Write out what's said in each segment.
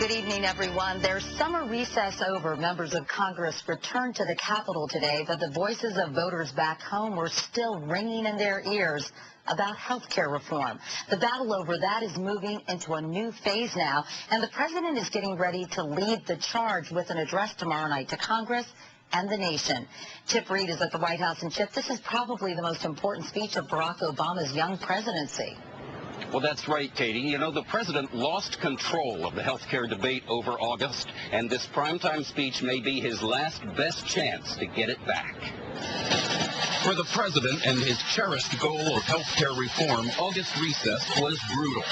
Good evening, everyone. There's summer recess over. Members of Congress returned to the Capitol today, but the voices of voters back home were still ringing in their ears about health care reform. The battle over that is moving into a new phase now, and the president is getting ready to lead the charge with an address tomorrow night to Congress and the nation. Chip Reed is at the White House. And Chip, this is probably the most important speech of Barack Obama's young presidency. Well, that's right, Katie. You know, the president lost control of the health care debate over August, and this primetime speech may be his last best chance to get it back. For the president and his cherished goal of health care reform, August recess was brutal.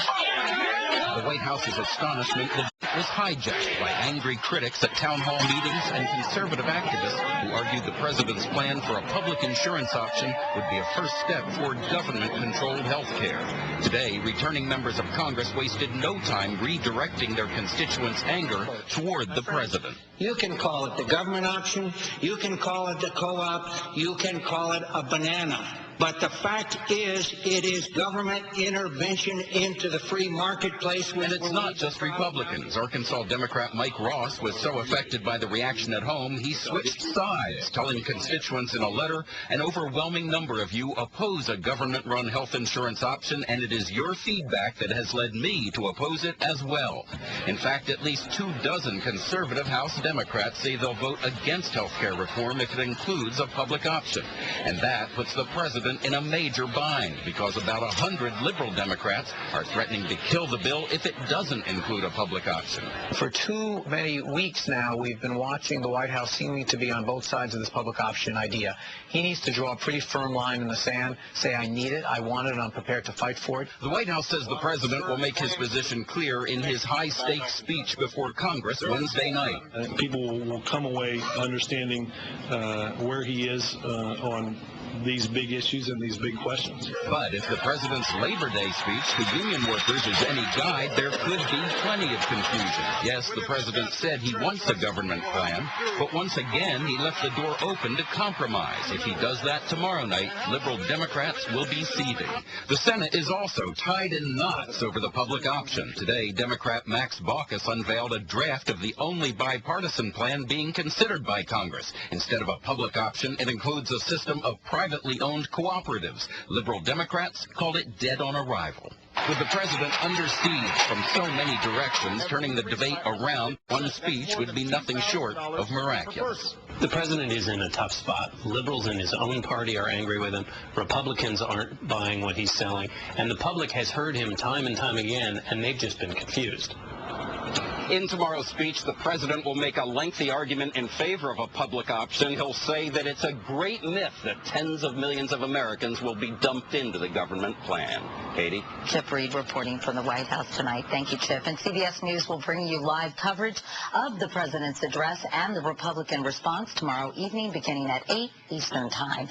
The White House's astonishment was hijacked by angry critics at town hall meetings and conservative activists who argued the president's plan for a public insurance option would be a first step toward government-controlled health care. Today, returning members of Congress wasted no time redirecting their constituents' anger toward the president. You can call it the government option, you can call it the co-op, you can call it a banana. But the fact is, it is government intervention into the free marketplace. And it's not just Republicans. Arkansas Democrat Mike Ross was so affected by the reaction at home, he switched sides, telling constituents in a letter, an overwhelming number of you oppose a government-run health insurance option, and it is your feedback that has led me to oppose it as well. In fact, at least 24 conservative House Democrats say they'll vote against health care reform if it includes a public option. And that puts the president in a major bind, because about 100 liberal Democrats are threatening to kill the bill if it doesn't include a public option. For too many weeks now, we've been watching the White House seeming to be on both sides of this public option idea. He needs to draw a pretty firm line in the sand, say, I need it, I want it, and I'm prepared to fight for it. The White House says the president will make his position clear in his high-stakes speech before Congress Wednesday night. People will come away understanding where he is on these big issues and these big questions. But if the president's Labor Day speech to union workers is any guide, there could be plenty of confusion. Yes, the president said he wants a government plan, but once again, he left the door open to compromise. If he does that tomorrow night, liberal Democrats will be seething. The Senate is also tied in knots over the public option. Today, Democrat Max Baucus unveiled a draft of the only bipartisan plan being considered by Congress. Instead of a public option, it includes a system of privately owned cooperatives. Liberal Democrats called it dead on arrival. With the president under siege from so many directions, turning the debate around, one speech would be nothing short of miraculous. The president is in a tough spot. Liberals in his own party are angry with him. Republicans aren't buying what he's selling. And the public has heard him time and time again, and they've just been confused. In tomorrow's speech, the president will make a lengthy argument in favor of a public option. He'll say that it's a great myth that tens of millions of Americans will be dumped into the government plan. Katie? Chip Reed reporting from the White House tonight. Thank you, Chip. And CBS News will bring you live coverage of the president's address and the Republican response tomorrow evening beginning at 8 Eastern Time.